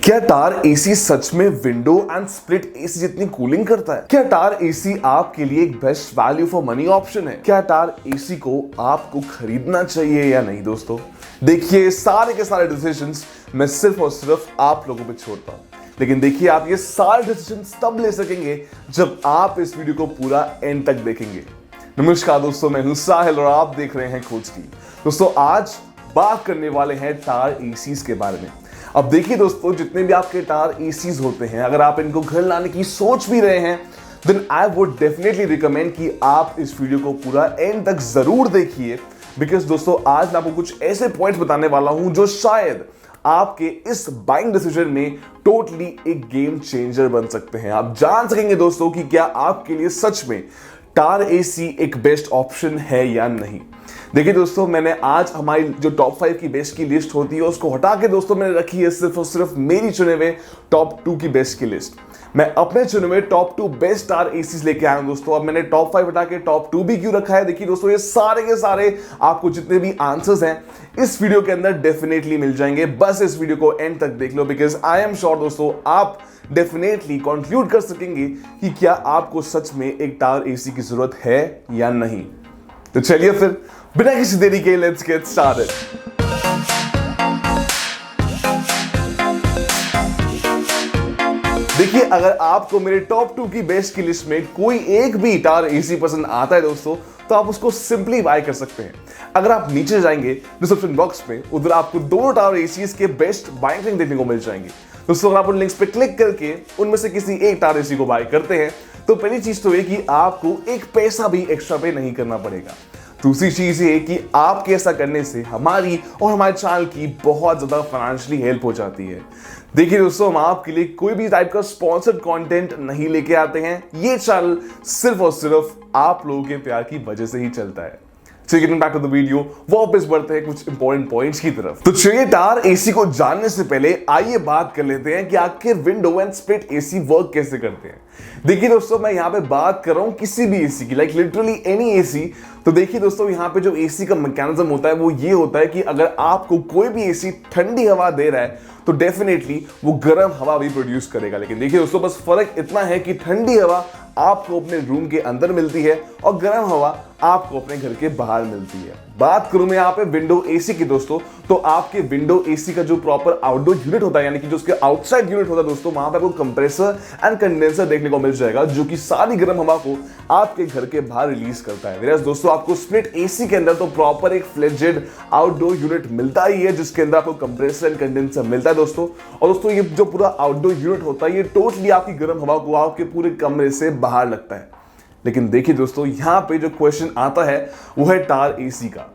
क्या टार एसी सच में window and split AC जितनी कूलिंग करता है? क्या टार एसी आपके लिए एक best value for money option है? क्या टार एसी को आपको खरीदना चाहिए या नहीं? दोस्तों देखिए, सारे के सारे डिसीजंस मैं सिर्फ और सिर्फ आप लोगों पे छोड़ता हूं, लेकिन देखिए आप ये सारे डिसीजंस तब ले सकेंगे जब आप इस वीडियो को पूरा एंड तक देखेंगे। नमस्कार दोस्तों, मैं हूं साहिल और आप देख रहे हैं खोज की। दोस्तों आज बात करने वाले हैं टार एसीज के बारे में। अब देखिए दोस्तों, जितने भी आपके टार एसीज होते हैं, अगर आप इनको घर लाने की सोच भी रहे हैं, then I would definitely recommend कि आप इस वीडियो को पूरा एंड तक जरूर देखिए, बिकॉज दोस्तों आज मैं आपको कुछ ऐसे पॉइंट्स बताने वाला हूं जो शायद आपके इस बाइंग डिसीजन में टोटली एक गेम चेंजर बन सकते हैं। आप जान सकेंगे दोस्तों कि क्या आपके लिए सच में टार एसी एक बेस्ट ऑप्शन है या नहीं। देखिए दोस्तों, मैंने आज हमारी जो टॉप 5 की बेस्ट की लिस्ट होती है उसको हटा के दोस्तों मैंने रखी है सिर्फ और सिर्फ मेरी चुने हुए टॉप 2 की बेस्ट की लिस्ट। मैं अपने चुने हुए टॉप 2 बेस्ट टार एसीज लेके आया हूं दोस्तों। अब मैंने टॉप 5 हटा के टॉप 2 भी क्यों रखा है? देखिए दोस्तों, ये सारे के सारे आपको जितने भी आंसर्स हैं इस वीडियो के अंदर डेफिनेटली मिल जाएंगे। बस इस वीडियो को एंड तक देख लो, बिकॉज आई एम श्योर दोस्तों आप डेफिनेटली कंक्लूड कर सकेंगे कि क्या आपको सच में एक टावर एसी की जरूरत है या नहीं। तो चलिए फिर बिना किसी देरी के लेट्स गेट स्टार्टेड। देखिए, अगर आपको मेरे टॉप 2 की बेस्ट की लिस्ट में कोई एक भी टावर एसी पसंद आता है दोस्तों, तो आप उसको सिंपली बाय कर सकते हैं। अगर आप नीचे जाएंगे डिस्क्रिप्शन बॉक्स में, उधर आपको दोनों टावर एसीज के बेस्ट बाइंग लिंक देखने को मिल जाएंगे दोस्तों। अगर आप उन लिंक्स पे क्लिक करके उनमें से किसी एक टावर एसी को बाय करते हैं, तो पहली चीज तो ये कि आपको एक पैसा भी एक्स्ट्रा पे नहीं करना पड़ेगा। दूसरी चीज ये कि आपके ऐसा करने से हमारी और हमारे चैनल की बहुत ज्यादा फाइनेंशियली हेल्प हो जाती है। देखिए दोस्तों, हम आपके लिए कोई भी टाइप का स्पॉन्सर्ड कंटेंट नहीं लेके आते हैं। ये चैनल सिर्फ और सिर्फ आप लोगों के प्यार की वजह से ही चलता है। चलिए getting back to the video, वापस बढ़ते हैं कुछ इंपॉर्टेंट पॉइंट्स की तरफ। तो चलिए, टार एसी को जानने से पहले आइए बात कर लेते हैं कि आखिर window and split AC work कैसे करते हैं। देखिए दोस्तों, मैं यहाँ पे बात कर रहा हूँ किसी भी एसी की, लाइक लिटरली एनी एसी। तो देखिए दोस्तों, यहाँ पे जो एसी का मैकेनिज्म होता है वो ये होता है कि अगर आपको कोई भी एसी ठंडी हवा दे रहा है तो डेफिनेटली वो गर्म हवा भी प्रोड्यूस करेगा। लेकिन देखिए दोस्तों, बस फर्क इतना है कि ठंडी हवा आपको अपने रूम के अंदर मिलती है और गर्म हवा आपको अपने घर के बाहर मिलती है। बात करूं मैं यहाँ पे विंडो एसी की दोस्तों, तो आपके विंडो एसी का जो प्रॉपर आउटडोर यूनिट होता है, यानी कि जो उसके आउटसाइड यूनिट होता है दोस्तों, वहां पे आपको कंप्रेसर एंड कंडेंसर देखने को मिल जाएगा, जो कि सारी गर्म हवा को आपके घर के बाहर रिलीज करता है। वैसे दोस्तों, आपको स्प्लिट एसी के अंदर तो प्रॉपर एक फ्लेजेड आउटडोर यूनिट मिलता ही है, जिसके अंदर आपको कंप्रेसर एंड कंडेंसर मिलता है दोस्तों। और दोस्तों, ये जो पूरा आउटडोर यूनिट होता है, ये टोटली आपकी गर्म हवा को आपके पूरे कमरे से बाहर लगता है। लेकिन देखिए दोस्तों, यहां पे जो क्वेश्चन आता है वो है टार एसी का।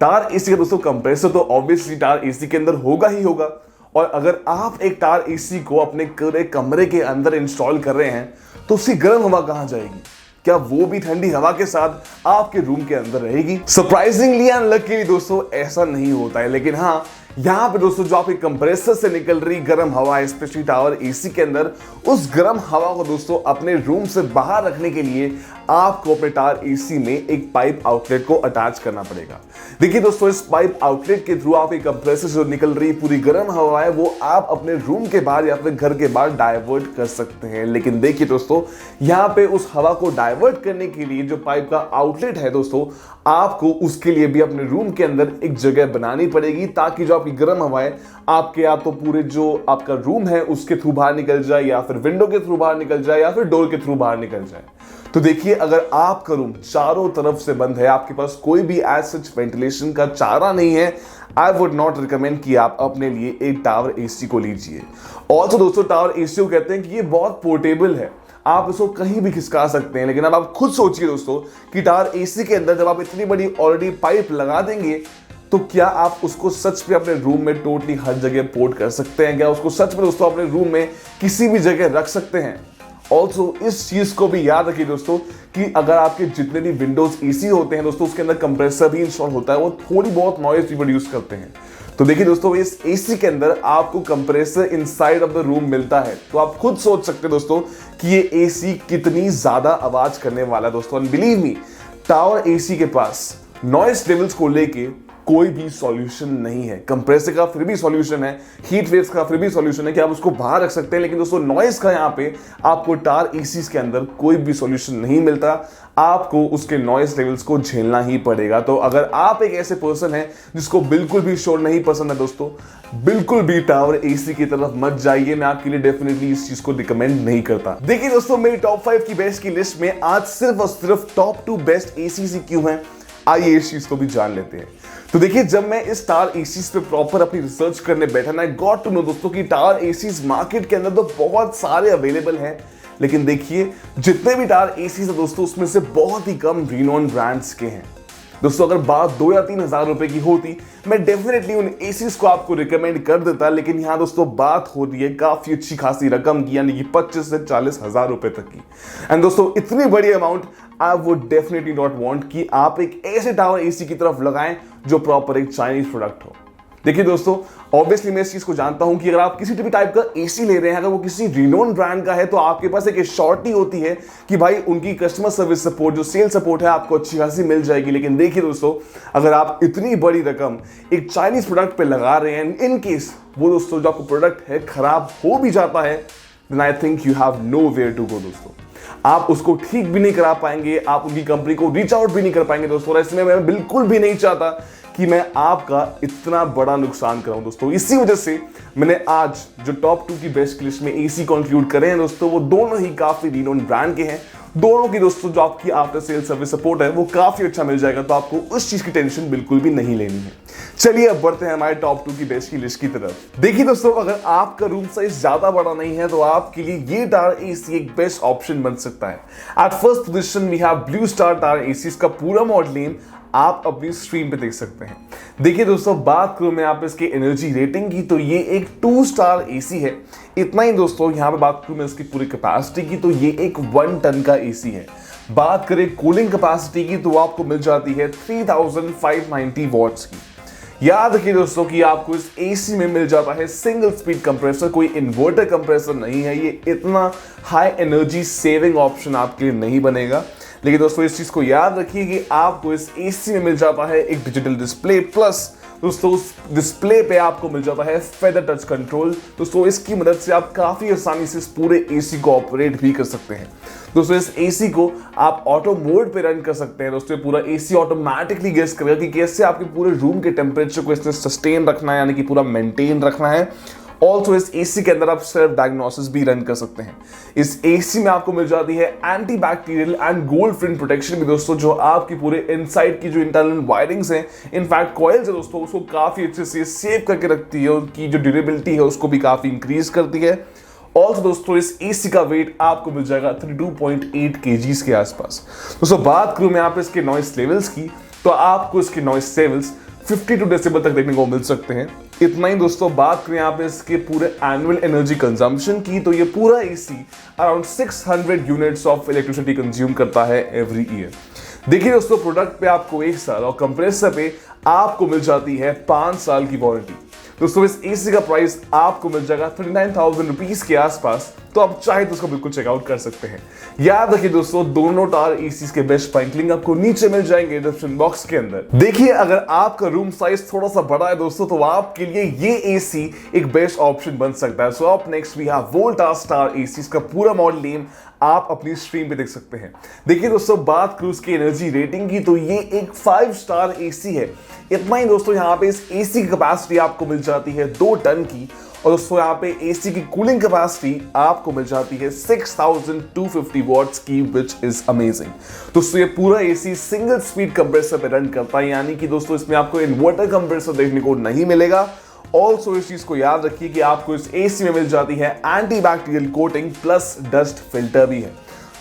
टार एसी का दोस्तों कंप्रेसर तो ऑब्वियसली टार एसी के अंदर होगा ही होगा, और अगर आप एक टार एसी को अपने पूरे कमरे के अंदर इंस्टॉल कर रहे हैं तो उसकी गर्म हवा कहां जाएगी? क्या वो भी ठंडी हवा के साथ आपके रूम के अंदर रहेगी? सरप्राइजिंगली एंड लकीली दोस्तों ऐसा नहीं होता है। लेकिन हाँ, यहां पे दोस्तों जो आपके कंप्रेसर से निकल रही गर्म हवा, स्पेशली टावर एसी के अंदर, उस गर्म हवा को दोस्तों अपने रूम से बाहर रखने के लिए आपको अपने टावर एसी में एक पाइप आउटलेट को अटैच करना पड़ेगा। देखिए दोस्तों, इस पाइप आउटलेट के थ्रू आपके कंप्रेसर से जो निकल रही पूरी गर्म हवा है वो आप अपने रूम के बाहर या फिर घर के बाहर डाइवर्ट कर सकते हैं। लेकिन देखिए दोस्तों, यहाँ पे उस हवा को डाइवर्ट करने के लिए जो पाइप का आउटलेट है दोस्तों, आपको उसके लिए भी अपने रूम के अंदर एक जगह बनानी पड़ेगी, ताकि जो आपकी गर्म हवा है आपके या तो पूरे जो आपका रूम है उसके थ्रू बाहर निकल जाए, या फिर विंडो के थ्रू बाहर निकल जाए, या फिर डोर के थ्रू बाहर निकल जाए। तो देखिए, अगर आपका रूम चारों तरफ से बंद है, आपके पास कोई भी एज सच वेंटिलेशन का चारा नहीं है, आई वुड नॉट रिकमेंड कि आप अपने लिए एक टावर एसी को लीजिए। ऑल्सो दोस्तों, टावर एसी को कहते हैं कि ये बहुत पोर्टेबल है, आप इसको कहीं भी खिसका सकते हैं। लेकिन अब आप खुद सोचिए दोस्तों कि टावर एसी के अंदर जब आप इतनी बड़ी ऑलरेडी पाइप लगा देंगे, तो क्या आप उसको सच में अपने रूम में टोटली हर जगह पोर्ट कर सकते हैं? क्या उसको सच में दोस्तों अपने रूम में किसी भी जगह रख सकते हैं? ऑल्सो इस चीज को भी याद रखिए दोस्तों कि अगर आपके जितने भी विंडोज एसी होते हैं दोस्तों, उसके अंदर कंप्रेसर भी इंस्टॉल होता है, वो थोड़ी बहुत नॉइज भी प्रोड्यूस करते हैं। तो देखिए दोस्तों, इस एसी के अंदर आपको compressor inside of the room मिलता है, तो आप खुद सोच सकते हैं दोस्तों कि ये एसी कितनी ज्यादा आवाज करने वाला है दोस्तों। And believe me, tower AC के पास नॉइज लेवल्स को लेके कोई भी सॉल्यूशन नहीं है। कंप्रेसर का फिर भी सॉल्यूशन है, हीट वेव्स का फिर भी सॉल्यूशन है कि आप उसको बाहर रख सकते हैं, लेकिन दोस्तों नॉइस का यहाँ पे आपको टार एसीज के अंदर कोई भी सॉल्यूशन नहीं मिलता। आपको उसके नॉइस लेवल्स को झेलना ही पड़ेगा। तो अगर आप एक ऐसे पर्सन हैं जिसको बिल्कुल भी शोर नहीं पसंद है दोस्तों, बिल्कुल भी टावर एसी की तरफ मत जाइए। मैं आपके लिए डेफिनेटली इस चीज को रिकमेंड नहीं करता। देखिए दोस्तों, मेरी टॉप 5 की बेस्ट की लिस्ट में आज सिर्फ और सिर्फ टॉप 2 बेस्ट एसी क्यों हैं, आइए इस चीज को भी जान लेते हैं। तो देखिए, जब मैं इस टावर एसीज पे प्रॉपर अपनी रिसर्च करने बैठा ना, आई गॉट टू नो दोस्तों कि टावर एसीज मार्केट के अंदर तो बहुत सारे अवेलेबल हैं, लेकिन देखिए जितने भी टावर एसीज है दोस्तों, उसमें से बहुत ही कम रिनोन ब्रांड्स के हैं। दोस्तों अगर बात 2 या 3 हज़ार रुपए की होती, मैं डेफिनेटली उन एसीज को आपको रिकमेंड कर देता, लेकिन यहाँ दोस्तों बात हो रही है काफी अच्छी खासी रकम की, यानी कि 25 से 40 हज़ार रुपए तक की। एंड दोस्तों इतनी बड़ी amount I would definitely not want कि आप एक ऐसे टावर एसी की तरफ लगाएं जो प्रॉपर एक चाइनीज प्रोडक्ट हो। देखिए दोस्तों, ऑब्वियसली मैं इस चीज को जानता हूं कि अगर आप किसी भी टाइप का एसी ले रहे हैं, अगर वो किसी रिनोन ब्रांड का है, तो आपके पास एक श्योरिटी होती है कि भाई उनकी कस्टमर सर्विस सपोर्ट, जो सेल सपोर्ट है, आपको अच्छी खासी मिल जाएगी। लेकिन देखिए दोस्तों, अगर आप इतनी बड़ी रकम एक चाइनीज प्रोडक्ट पे लगा रहे हैं, इन केस वो दोस्तों जो आपको प्रोडक्ट है खराब हो भी जाता है, then I think you have nowhere to go दोस्तों। आप उसको ठीक भी नहीं करा पाएंगे, आप उनकी कंपनी को रीच आउट भी नहीं कर पाएंगे दोस्तों। और इसमें मैं बिल्कुल भी नहीं चाहता कि मैं आपका इतना बड़ा नुकसान कराऊं दोस्तों। इसी वजह से मैंने आज जो टॉप 2 की बेस्ट लिस्ट में एसी कंक्लूड करे हैं दोस्तों, वो दोनों ही काफी रिनोन ब्रांड के हैं। दोनों की दोस्तों जो आपकी आफ्टर सेल सर्विस सपोर्ट है वो काफी अच्छा मिल जाएगा, तो आपको उस चीज की टेंशन बिल्कुल भी नहीं लेनी है। चलिए अब बढ़ते हैं हमारे टॉप 2 की बेस्ट की लिस्ट की तरफ। देखिए दोस्तों, अगर आपका रूम साइज ज्यादा बड़ा नहीं है तो आपके लिए ये टावर एसी एक बेस्ट ऑप्शन बन सकता है। At first position we have Blue Star tower AC. इसका पूरा मॉडल नेम आप अपनी स्क्रीन पे देख सकते हैं। देखिए दोस्तों, बात करूं मैं आप इसके एनर्जी रेटिंग की, तो ये एक 2 स्टार एसी है। इतना ही दोस्तों, यहां पे बात करूं मैं इसकी पूरी कैपेसिटी की, तो ये एक 1 टन का एसी है। बात करें कूलिंग कैपेसिटी की, तो आपको मिल जाती है 3590 वॉट्स की। याद रखिए दोस्तों कि आपको इस एसी में मिल जाता है सिंगल स्पीड कंप्रेसर, कोई इन्वर्टर कंप्रेसर नहीं है। ये इतना हाई एनर्जी सेविंग ऑप्शन आपके लिए नहीं बनेगा। लेकिन दोस्तों इस चीज को याद रखिए कि आपको इस एसी में मिल जाता है एक डिजिटल डिस्प्ले, प्लस दोस्तों उस डिस्प्ले पे आपको मिल जाता है फेदर टच कंट्रोल। दोस्तों इसकी मदद से आप काफी आसानी से इस पूरे एसी को ऑपरेट भी कर सकते हैं। दोस्तों इस एसी को आप ऑटो मोड पे रन कर सकते हैं। दोस्तों पूरा एसी ऑटोमेटिकली गेस करेगा कि कैसे आपके पूरे रूम के टेम्परेचर को इसने सस्टेन रखना है, यानी कि पूरा मेंटेन रखना है। ऑल्सो इस एसी के अंदर आप सेल्फ डायग्नोसिस भी रन कर सकते हैं। इस एसी में आपको मिल जाती है anti bacterial and gold fin protection भी दोस्तों, जो आपकी पूरे इनसाइड की जो इंटरनल वायरिंग्स हैं, इनफैक्ट कॉइल्स है दोस्तों, उसको काफी अच्छे से सेव करके रखती है। उनकी जो ड्यूरेबिलिटी है उसको भी काफी इंक्रीज करती है। ऑल्सो दोस्तों इस एसी का वेट आपको मिल जाएगा 32.8 kgs के आसपास। दोस्तों बात करूं मैं आप इसके नॉइस लेवल्स की, तो आपको इसके नॉइस लेवल्स 52 डेसिबल तक देखने को मिल सकते हैं। इतना ही दोस्तों, बात करें आप इसके पूरे एनुअल एनर्जी कंजम्पशन की, तो ये पूरा AC around 600 units of electricity consume करता है एवरी ईयर। देखिए दोस्तों, प्रोडक्ट पे आपको 1 साल और कंप्रेसर पे आपको मिल जाती है 5 साल की वारंटी। दोस्तों इस एसी का प्राइस आपको मिल जाएगा 39,000 रुपीज के आसपास, तो आप चाहे तो उसको बिल्कुल चेकआउट कर सकते हैं। याद रखिए दोस्तों, दोनों टावर एसीज के बेस्ट प्राइस लिंक आपको नीचे मिल जाएंगे डिस्क्रिप्शन बॉक्स के अंदर। देखिए, अगर आपका रूम साइज थोड़ा सा बड़ा है दोस्तों, तो आपके लिए ये एसी एक बेस्ट ऑप्शन बन सकता है। So up next we have Voltas tower ACs का पूरा मॉडल नेम आप अपनी स्क्रीन पे देख सकते हैं। देखिए दोस्तों, बात करूं इसकी एनर्जी रेटिंग की, तो ये एक 5 स्टार एसी है। इतना ही दोस्तों, यहाँ पे इस एसी की कैपेसिटी आपको मिल जाती है 2 टन की, और दोस्तों यहाँ पे एसी की कूलिंग कैपेसिटी आपको मिल जाती है 6250 वॉट्स की, विच इज अमेजिंग। दोस्तों ये पूरा एसी सिंगल स्पीड कंप्रेसर पे रन करता है, यानी कि दोस्तों इसमें आपको इन्वर्टर कंप्रेसर देखने को नहीं मिलेगा। ऑल्सो इस चीज को याद रखिए कि आपको इस एसी में मिल जाती है anti bacterial coating plus dust filter भी है।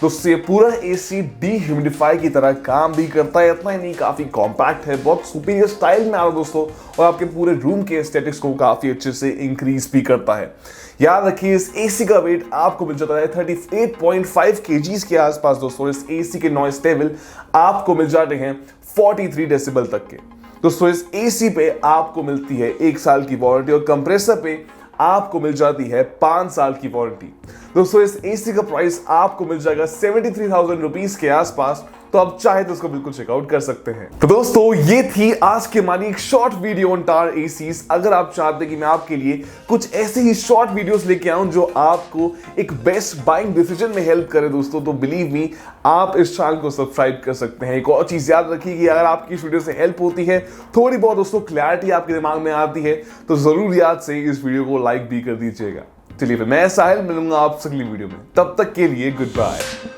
दोस्तों ये पूरा एसी डीह्यूमिडिफाई की तरह काम भी करता है। इतना ही नहीं, काफी कॉम्पैक्ट है, बहुत सुपीरियर स्टाइल में आ रहा है दोस्तों, और आपके पूरे रूम के एस्थेटिक्स को काफी अच्छे से इंक्रीज भी करता है। याद रखिए, इस एसी का वेट आपको मिल जाता है 38.5 kgs के आसपास। दोस्तों इस एसी के नॉइस लेवल आपको मिल जाते हैं 43 डेसिबल तक के। दोस्तों इस एसी पे आपको मिलती है 1 साल की वारंटी, और कंप्रेसर पे आपको मिल जाती है 5 साल की वारंटी। दोस्तों इस एसी का प्राइस आपको मिल जाएगा 73,000 रुपीज के आसपास, तो तो आप चाहे तो उसको बिल्कुल चेकआउट कर सकते हैं। तो दोस्तों ये थी आज की हमारी एक short video on tower ACs. अगर आप चाहते हैं कि मैं आपके लिए कुछ ऐसे ही शॉर्ट वीडियोस लेके आऊं जो आपको एक बेस्ट बाइंग डिसीजन में हेल्प करे दोस्तों, तो बिलीव मी आप इस चैनल को सब्सक्राइब कर सकते हैं। एक और चीज याद रखिए कि अगर आपकी इस वीडियो से हेल्प होती है, थोड़ी बहुत दोस्तों क्लैरिटी आपके दिमाग में आती है, तो जरूर याद से इस वीडियो को लाइक भी कर दीजिएगा। चलिए फिर मैं साहिल मिलूंगा आपसे अगली वीडियो में, तब तक के लिए गुड बाय।